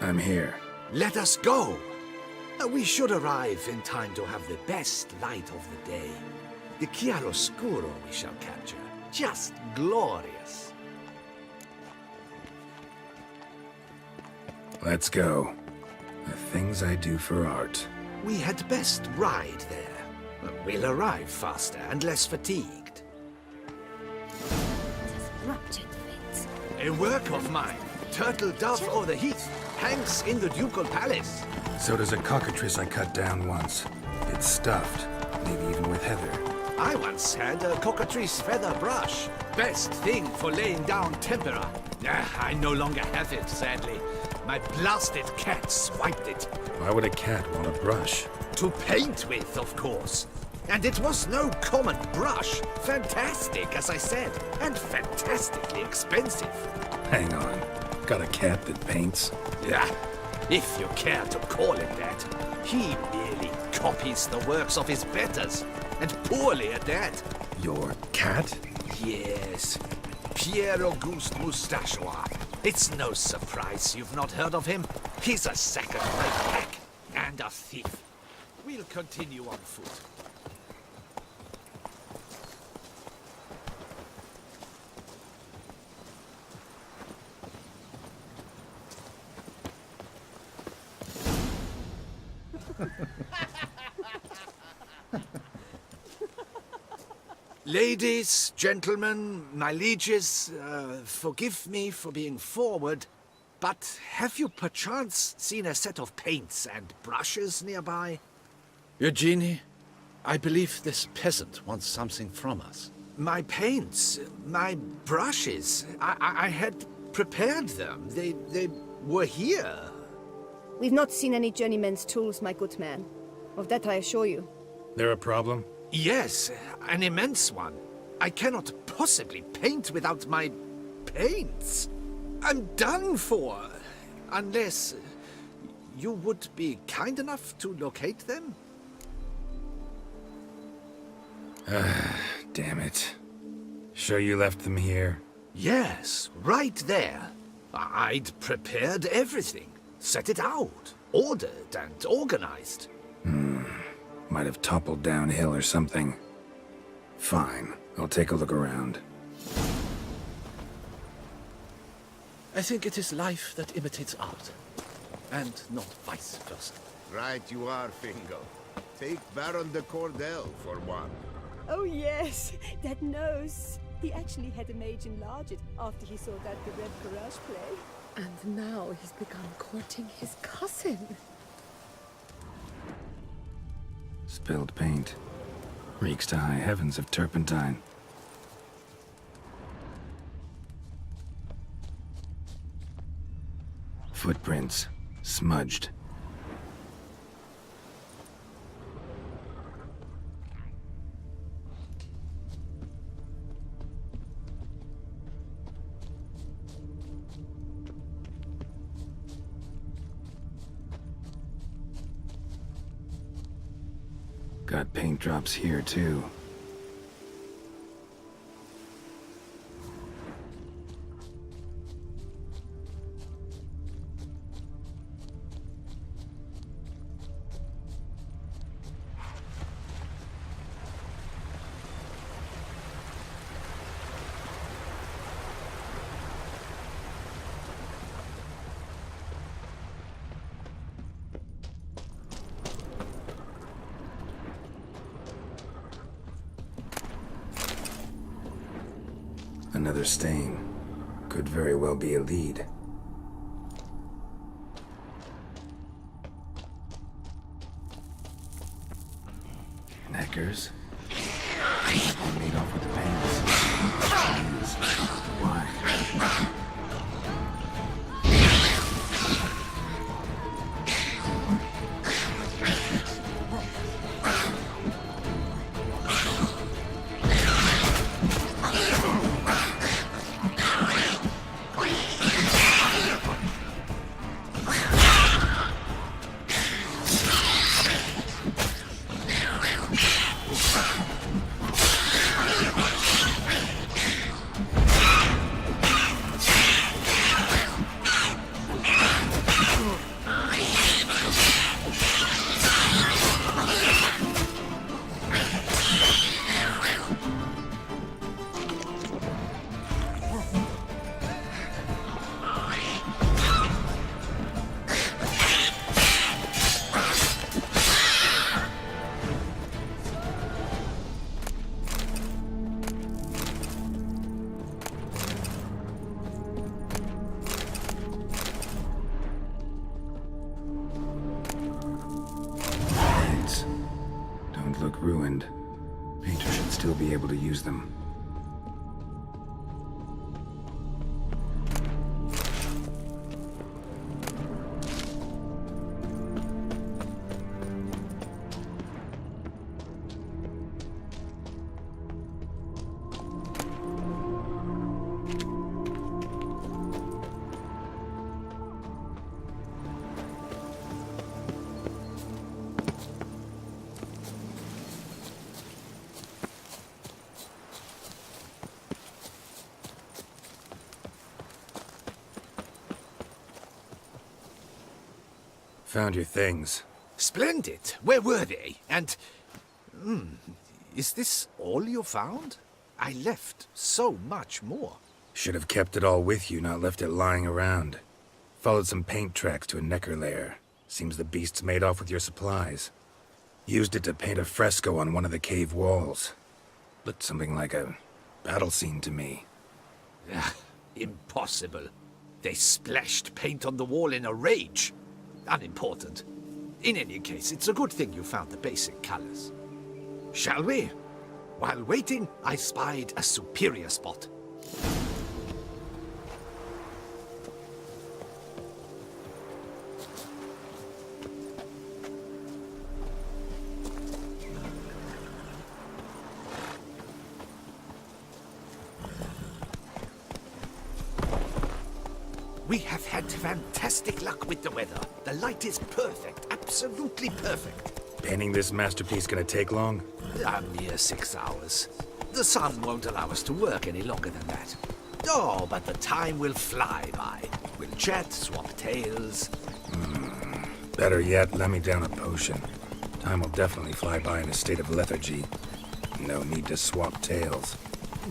I'm here. Let us go! We should arrive in time to have the best light of the day. The chiaroscuro we shall capture. Just glorious. Let's go. The things I do for art. We had best ride there. We'll arrive faster and less fatigued. Disrupted fate. A work of mine. Turtle dove o'er the heath. Hangs in the ducal palace. So does a cockatrice I cut down once. It's stuffed, maybe even with heather. I once had a cockatrice feather brush. Best thing for laying down tempera. I no longer have it, sadly. My blasted cat swiped it. Why would a cat want a brush? To paint with, of course. And it was no common brush. Fantastic, as I said, and fantastically expensive. Hang on. Got a cat that paints? Yeah, if you care to call it that. He merely copies the works of his betters, and poorly at that. Your cat? Yes, Pierre Auguste Moustachois. It's no surprise you've not heard of him. He's a sack of my pack and a thief. We'll continue on foot. Ladies, gentlemen, my lieges, forgive me for being forward, but have you perchance seen a set of paints and brushes nearby? Eugenie, I believe this peasant wants something from us. My paints, my brushes, I had prepared them. They were here. We've not seen any journeyman's tools, my good man. Of that I assure you. There a problem? Yes, an immense one. I cannot possibly paint without my paints. I'm done for. Unless you would be kind enough to locate them? Damn it. Sure you left them here? Yes, right there. I'd prepared everything. Set it out. Ordered and organized. Might have toppled downhill or something. Fine, I'll take a look around. I think it is life that imitates art, and not vice versa. Right you are, Fingal. Take Baron de Cordel for one. Oh yes, that nose. He actually had a mage enlarge it after he saw that the Red Courage play. And now he's begun courting his cousin. Spilled paint. Reeks to high heavens of turpentine. Footprints. Smudged. Got paint drops here, too. Another stain. Could very well be a lead. Knackers. I made off with the pants. Jeez. Why? Painter should still be able to use them. Found your things. Splendid. Where were they? And... is this all you found? I left so much more. Should have kept it all with you, not left it lying around. Followed some paint tracks to a necker lair. Seems the beast's made off with your supplies. Used it to paint a fresco on one of the cave walls. Looked something like a battle scene to me. Impossible. They splashed paint on the wall in a rage. Unimportant. In any case, it's a good thing you found the basic colors. Shall we? While waiting, I spied a superior spot. We have had fantastic luck with the weather. The light is perfect, absolutely perfect. Painting this masterpiece gonna take long? A mere 6 hours. The sun won't allow us to work any longer than that. Oh, but the time will fly by. We'll chat, swap tales. Better yet, let me down a potion. Time will definitely fly by in a state of lethargy. No need to swap tales.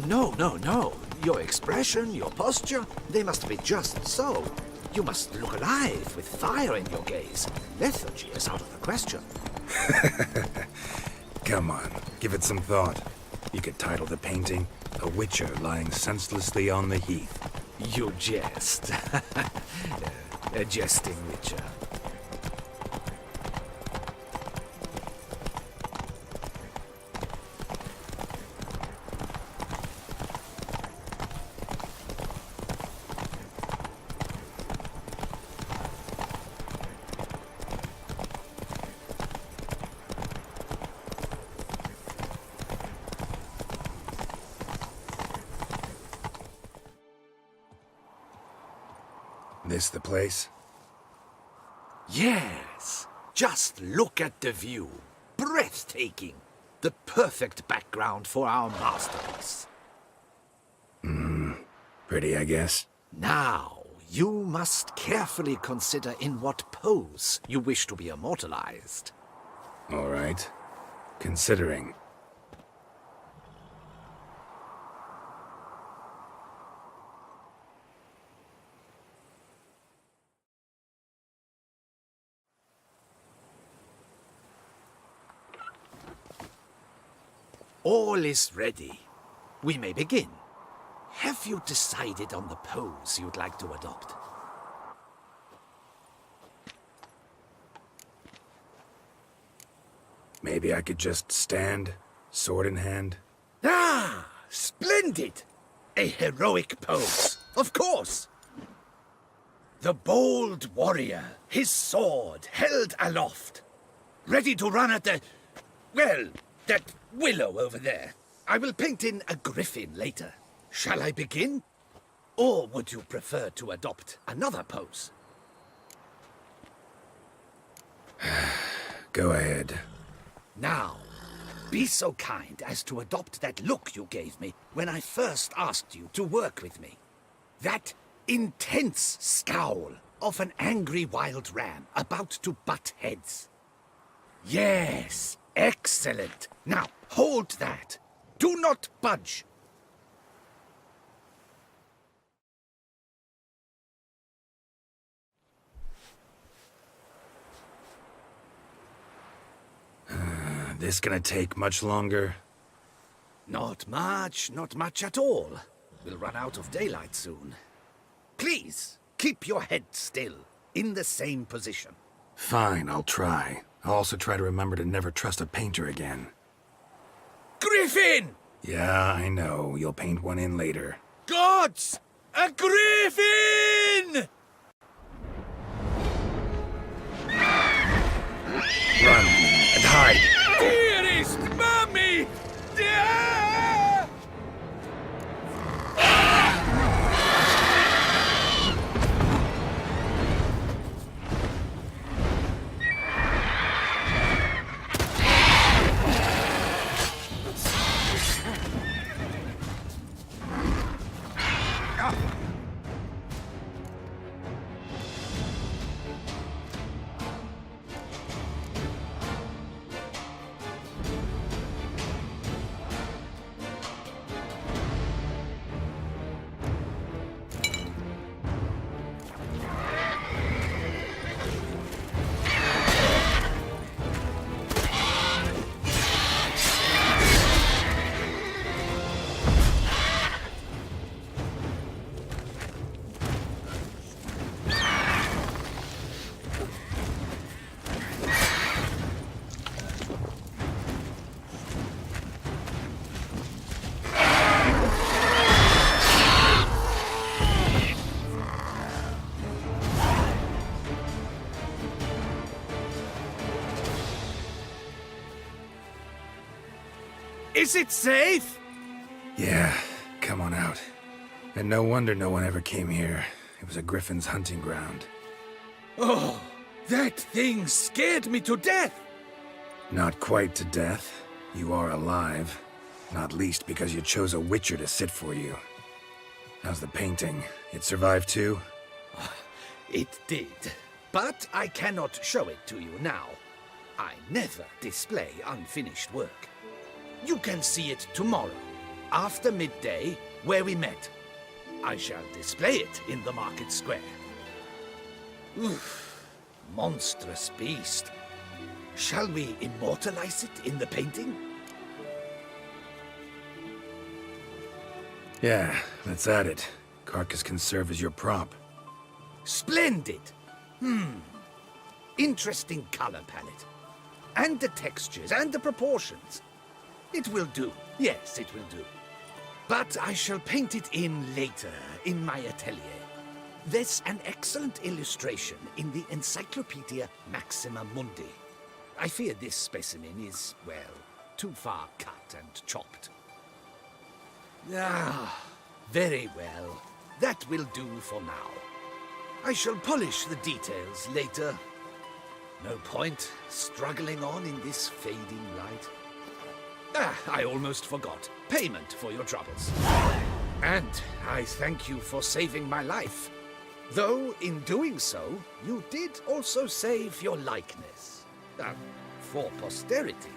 No, no, no. Your expression, your posture, they must be just so. You must look alive with fire in your gaze. Lethargy is out of the question. Come on, give it some thought. You could title the painting, A Witcher Lying Senselessly on the Heath. You jest. A jesting witcher. This the place? Yes. Just look at the view. Breathtaking. The perfect background for our masterpiece. Pretty, I guess. Now, you must carefully consider in what pose you wish to be immortalized. All right. Considering. All is ready. We may begin. Have you decided on the pose you'd like to adopt? Maybe I could just stand, sword in hand. Ah, splendid! A heroic pose, of course. The bold warrior, his sword held aloft, ready to run at that willow over there. I will paint in a griffin later. Shall I begin? Or would you prefer to adopt another pose? Go ahead. Now, be so kind as to adopt that look you gave me when I first asked you to work with me. That intense scowl of an angry wild ram about to butt heads. Yes, excellent. Now, hold that. Do not budge. This gonna take much longer? Not much at all. We'll run out of daylight soon. Please, keep your head still, in the same position. Fine, I'll try. I'll also try to remember to never trust a painter again. Great! griffin! Yeah, I know. You'll paint one in later. Gods! A griffin! Run and hide. Dearest Mummy! Ah! Is it safe? Yeah, come on out. And no wonder no one ever came here. It was a griffin's hunting ground. Oh, that thing scared me to death. Not quite to death. You are alive. Not least because you chose a witcher to sit for you. How's the painting? It survived too? It did. But I cannot show it to you now. I never display unfinished work. You can see it tomorrow, after midday, where we met. I shall display it in the market square. Oof, monstrous beast. Shall we immortalize it in the painting? Yeah, let's add it. Carcass can serve as your prop. Splendid! Interesting color palette. And the textures and the proportions. It will do. Yes, it will do. But I shall paint it in later, in my atelier. There's an excellent illustration in the Encyclopedia Maxima Mundi. I fear this specimen is, well, too far cut and chopped. Ah, very well. That will do for now. I shall polish the details later. No point struggling on in this fading light. Ah, I almost forgot. Payment for your troubles. And I thank you for saving my life. Though, in doing so, you did also save your likeness. For posterity.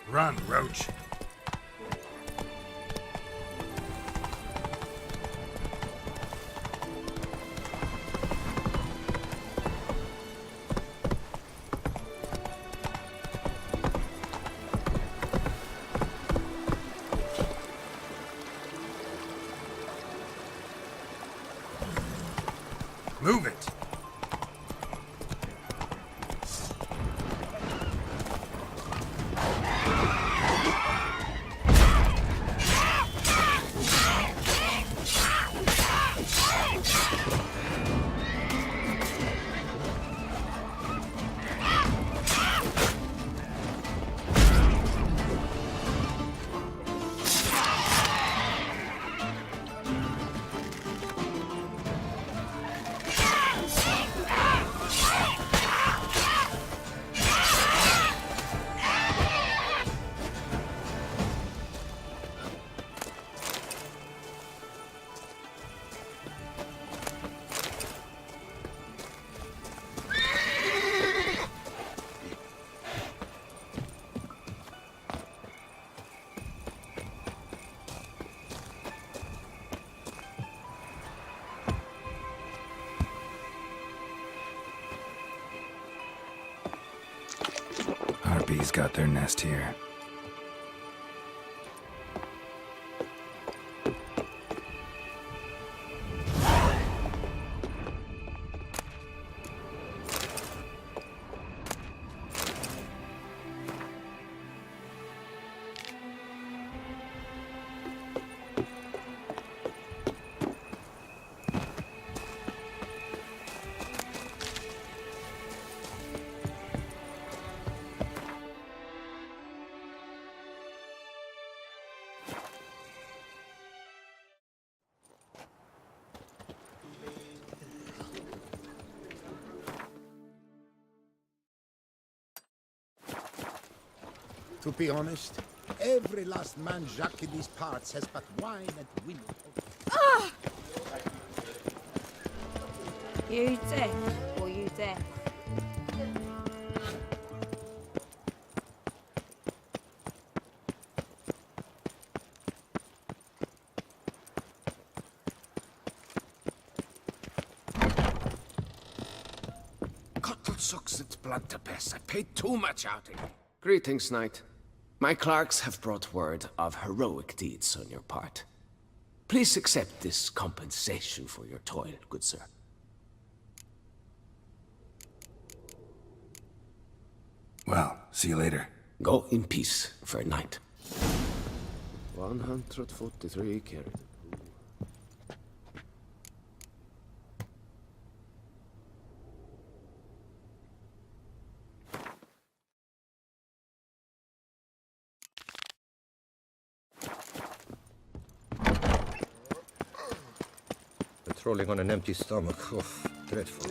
Run, Roach. Move it. Harpies got their nest here. To be honest, every last man Jacques in these parts has but wine and wind. You deaf or you deaf? Sucks its blood to piss. I paid too much out of it. Greetings, knight. My clerks have brought word of heroic deeds on your part. Please accept this compensation for your toil, good sir. Well, see you later. Go in peace, fair knight. 143 carried. Patrolling on an empty stomach. Oh, dreadful.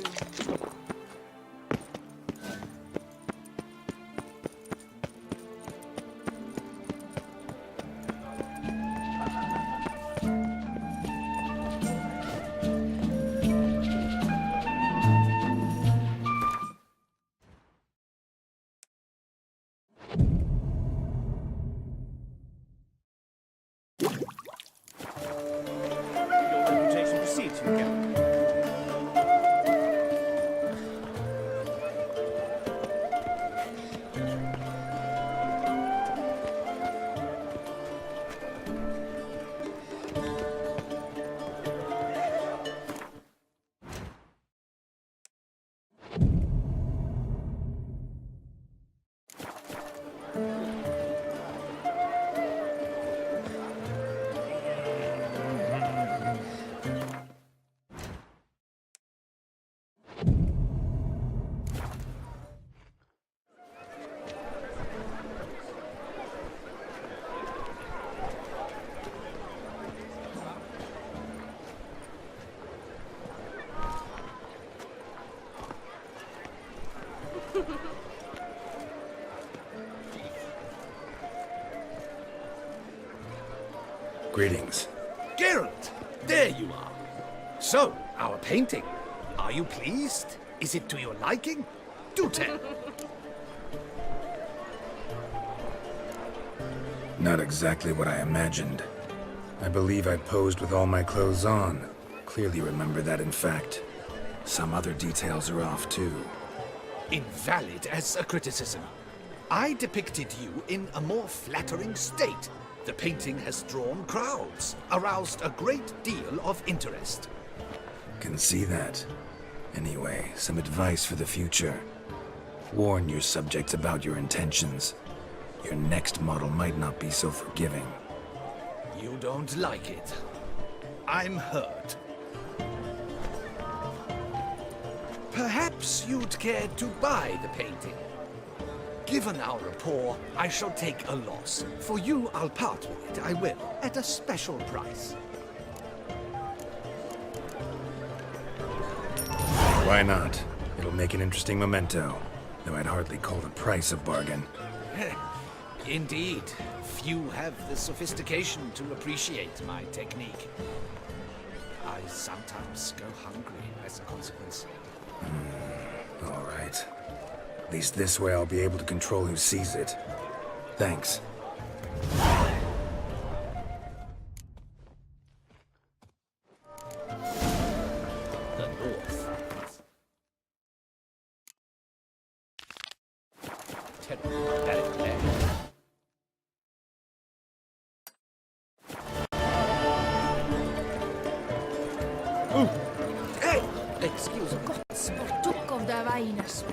Greetings. Geralt, there you are. So, our painting. Are you pleased? Is it to your liking? Do tell. Not exactly what I imagined. I believe I posed with all my clothes on. Clearly remember that, in fact. Some other details are off, too. Invalid as a criticism. I depicted you in a more flattering state. The painting has drawn crowds, aroused a great deal of interest. Can see that. Anyway, some advice for the future. Warn your subjects about your intentions. Your next model might not be so forgiving. You don't like it. I'm hurt. Perhaps you'd care to buy the painting. Given our rapport, I shall take a loss. For you, I'll part with it, I will, at a special price. Why not? It'll make an interesting memento, though I'd hardly call the price a bargain. Indeed, few have the sophistication to appreciate my technique. I sometimes go hungry as a consequence. All right. At least this way I'll be able to control who sees it. Thanks. The North. terrible. Very bad. Hey! Excuse me. Sportukov da vainas.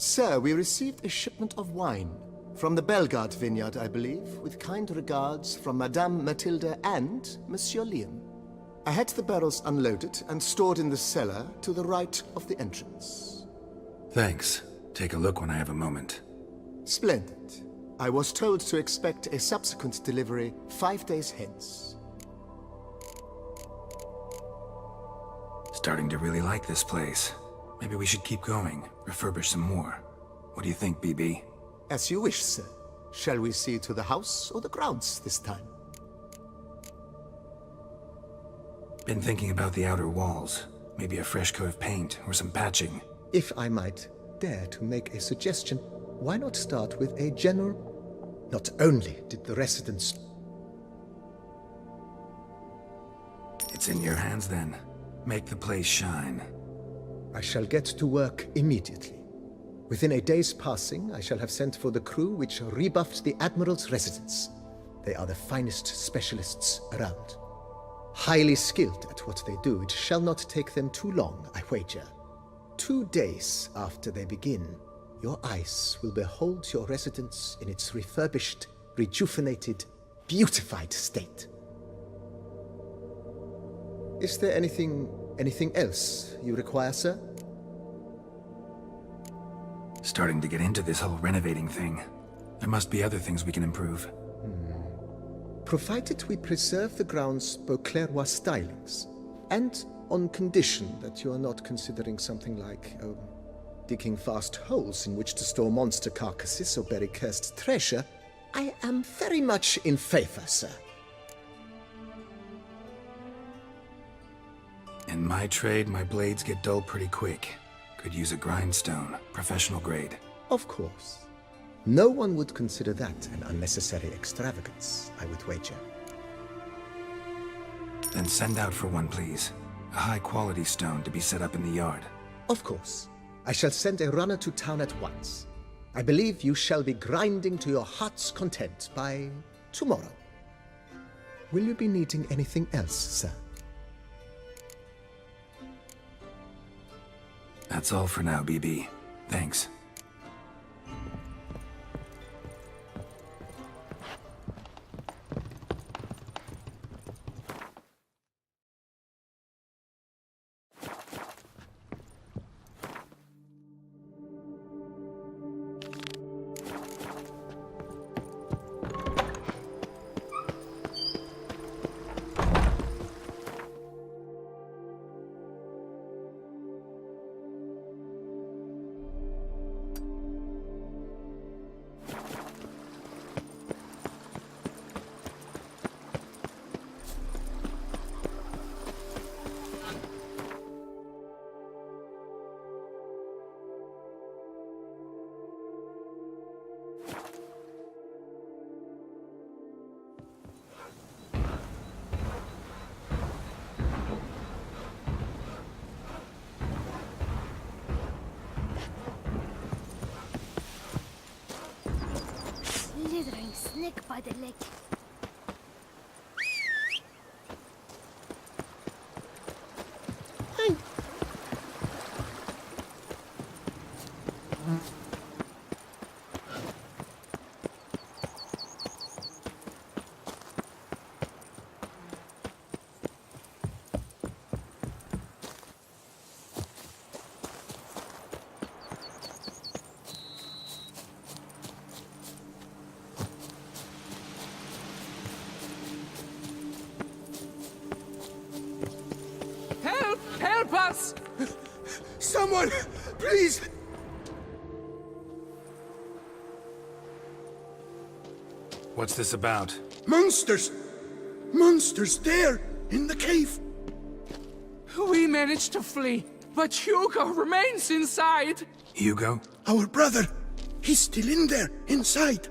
Sir, we received a shipment of wine. From the Bellegarde vineyard, I believe, with kind regards from Madame Matilda and Monsieur Liam. I had the barrels unloaded and stored in the cellar to the right of the entrance. Thanks. Take a look when I have a moment. Splendid. I was told to expect a subsequent delivery 5 days hence. Starting to really like this place. Maybe we should keep going, refurbish some more. What do you think, BB? As you wish, sir. Shall we see to the house or the grounds this time? Been thinking about the outer walls. Maybe a fresh coat of paint or some patching. If I might dare to make a suggestion, why not start with a general... Not only did the residents... It's in your hands then. Make the place shine. I shall get to work immediately. Within a day's passing, I shall have sent for the crew which rebuffed the Admiral's residence. They are the finest specialists around. Highly skilled at what they do, it shall not take them too long, I wager. 2 days after they begin, your eyes will behold your residence in its refurbished, rejuvenated, beautified state. Is there anything else you require, sir? Starting to get into this whole renovating thing. There must be other things we can improve. Provided we preserve the ground's Beauclercois stylings, and on condition that you are not considering something like, digging vast holes in which to store monster carcasses or bury cursed treasure, I am very much in favor, sir. In my trade, my blades get dull pretty quick. Could use a grindstone, professional grade. Of course. No one would consider that an unnecessary extravagance, I would wager. Then send out for one, please. A high-quality stone to be set up in the yard. Of course. I shall send a runner to town at once. I believe you shall be grinding to your heart's content by tomorrow. Will you be needing anything else, sir? That's all for now, BB. Thanks. sick by the leg. Help us! Someone, please! What's this about? Monsters! Monsters there, in the cave! We managed to flee, but Hugo remains inside. Hugo? Our brother! He's still in there, inside!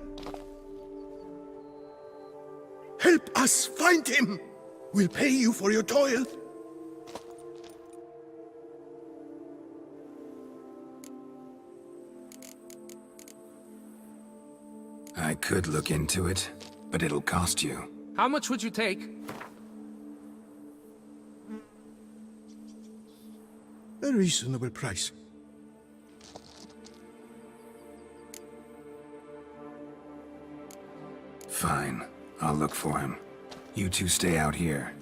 Help us find him! We'll pay you for your toil. I could look into it, but it'll cost you. How much would you take? A reasonable price. Fine. I'll look for him. You two stay out here.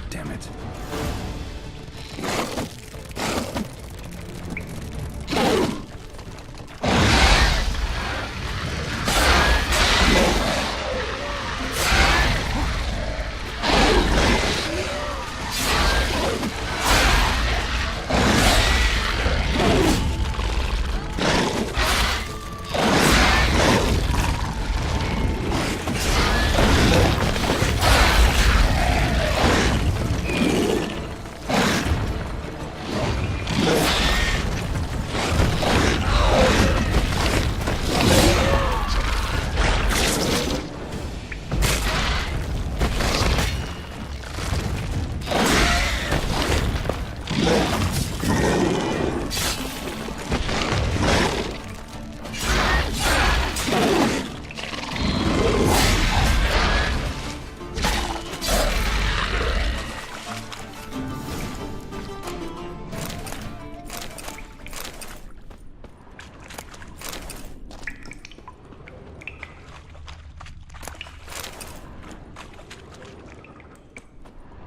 Damn it.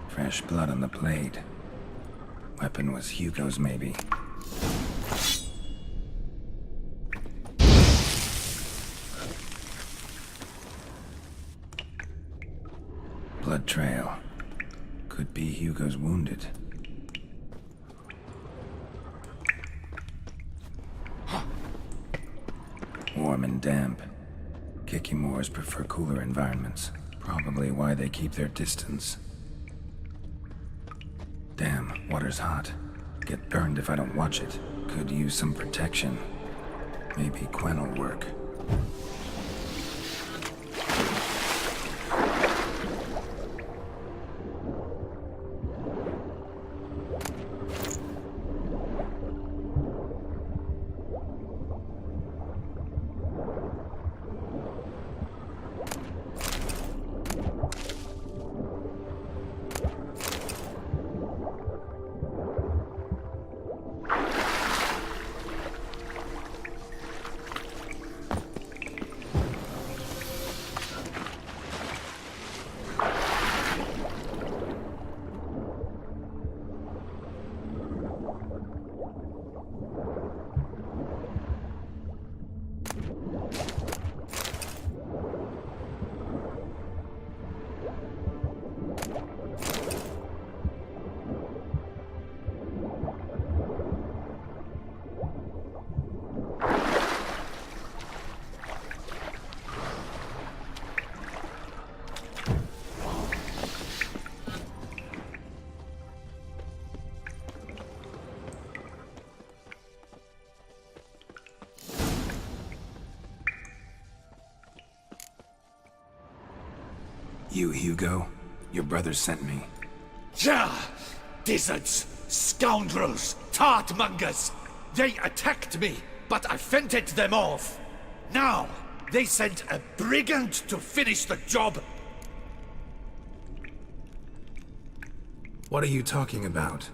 Fresh blood on the blade. Weapon was Hugo's, maybe. Blood trail. Could be Hugo's wounded. Warm and damp. Kikimores prefer cooler environments. Probably why they keep their distance. Damn, water's hot. Get burned if I don't watch it. Could use some protection. Maybe Quen will work. You, Hugo? Your brother sent me. Ja! Dizzards! Scoundrels! Tartmongers! They attacked me, but I fended them off. Now, they sent a brigand to finish the job. What are you talking about?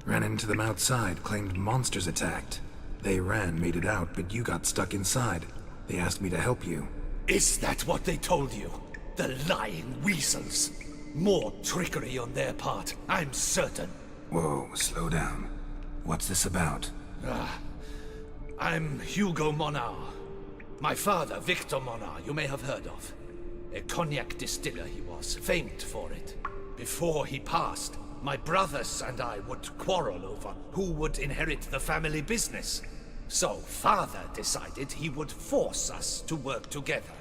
Ran into them outside, claimed monsters attacked. They ran, made it out, but you got stuck inside. They asked me to help you. Is that what they told you? The lying weasels. More trickery on their part, I'm certain. Whoa, slow down. What's this about? I'm Hugo Monar. My father, Victor Monar, you may have heard of. A cognac distiller he was, famed for it. Before he passed, my brothers and I would quarrel over who would inherit the family business. So father decided he would force us to work together.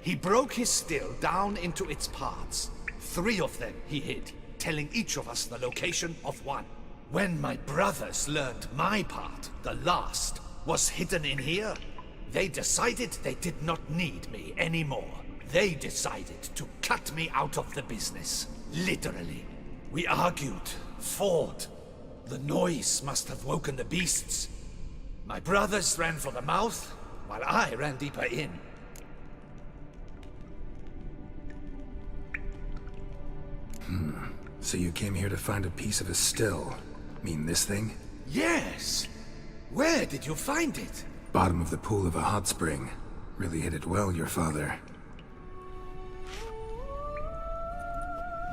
He broke his still down into its parts. 3 of them he hid, telling each of us the location of one. When my brothers learned my part, the last, was hidden in here, they decided they did not need me anymore. They decided to cut me out of the business. Literally. We argued, fought. The noise must have woken the beasts. My brothers ran for the mouth, while I ran deeper in. So you came here to find a piece of a still. Mean this thing? Yes! Where did you find it? Bottom of the pool of a hot spring. Really hit it well, your father.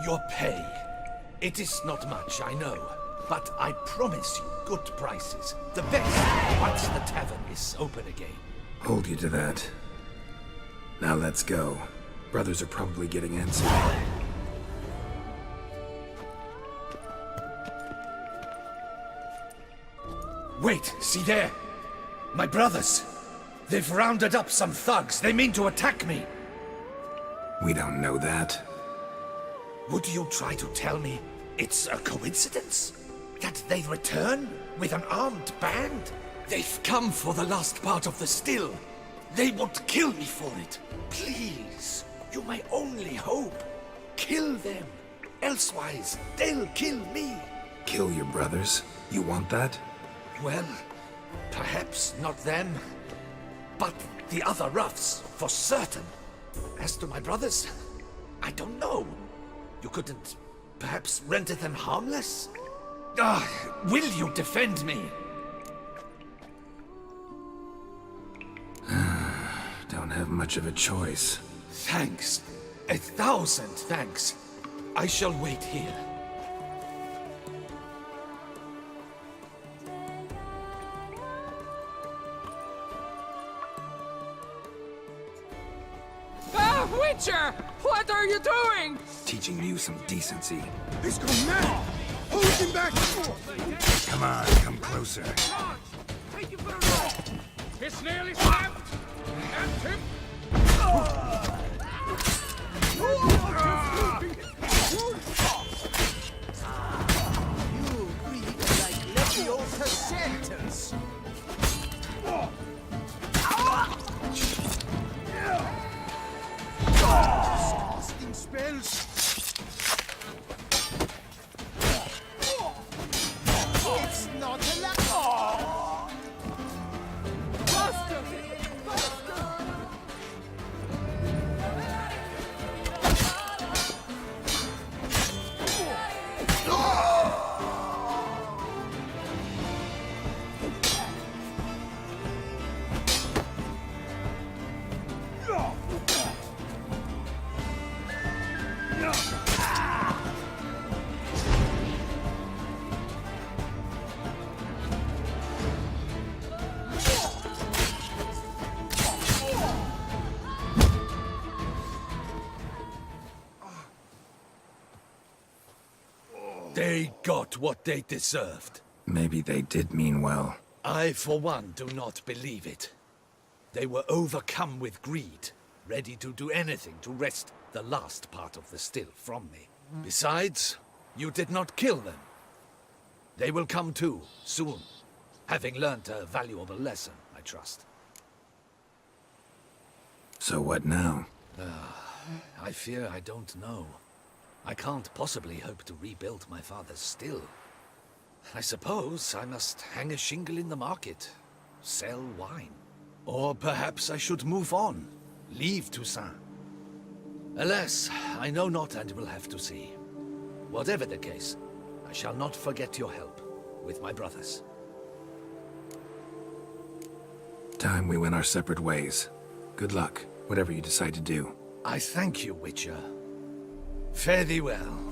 Your pay. It is not much, I know. But I promise you good prices. The best, once the tavern is open again. Hold you to that. Now let's go. Brothers are probably getting antsy. Wait, see there? My brothers. They've rounded up some thugs. They mean to attack me. We don't know that. Would you try to tell me it's a coincidence? That they return with an armed band? They've come for the last part of the still. They would kill me for it. Please, you my only hope. Kill them. Elsewise, they'll kill me. Kill your brothers? You want that? Well, perhaps not them, but the other roughs, for certain. As to my brothers, I don't know. You couldn't perhaps render them harmless? Will you defend me? Don't have much of a choice. Thanks. 1,000 thanks. I shall wait here. Witcher! What are you doing? Teaching you some decency. He's gone mad! Hold him back! Come on, come closer. Take it for a ride! It's nearly snapped! And him! You breathe like Leviosa sentence! Disgusting spells! It's not allowed! Faster! Faster! They got what they deserved. Maybe they did mean well. I, for one, do not believe it. They were overcome with greed, ready to do anything to wrest the last part of the still from me. Besides, you did not kill them. They will come too, soon, having learnt a valuable lesson, I trust. So what now? I fear I don't know. I can't possibly hope to rebuild my father's still. I suppose I must hang a shingle in the market, sell wine. Or perhaps I should move on, leave Toussaint. Alas, I know not and will have to see. Whatever the case, I shall not forget your help with my brothers. Time we went our separate ways. Good luck, whatever you decide to do. I thank you, Witcher. Fare thee well.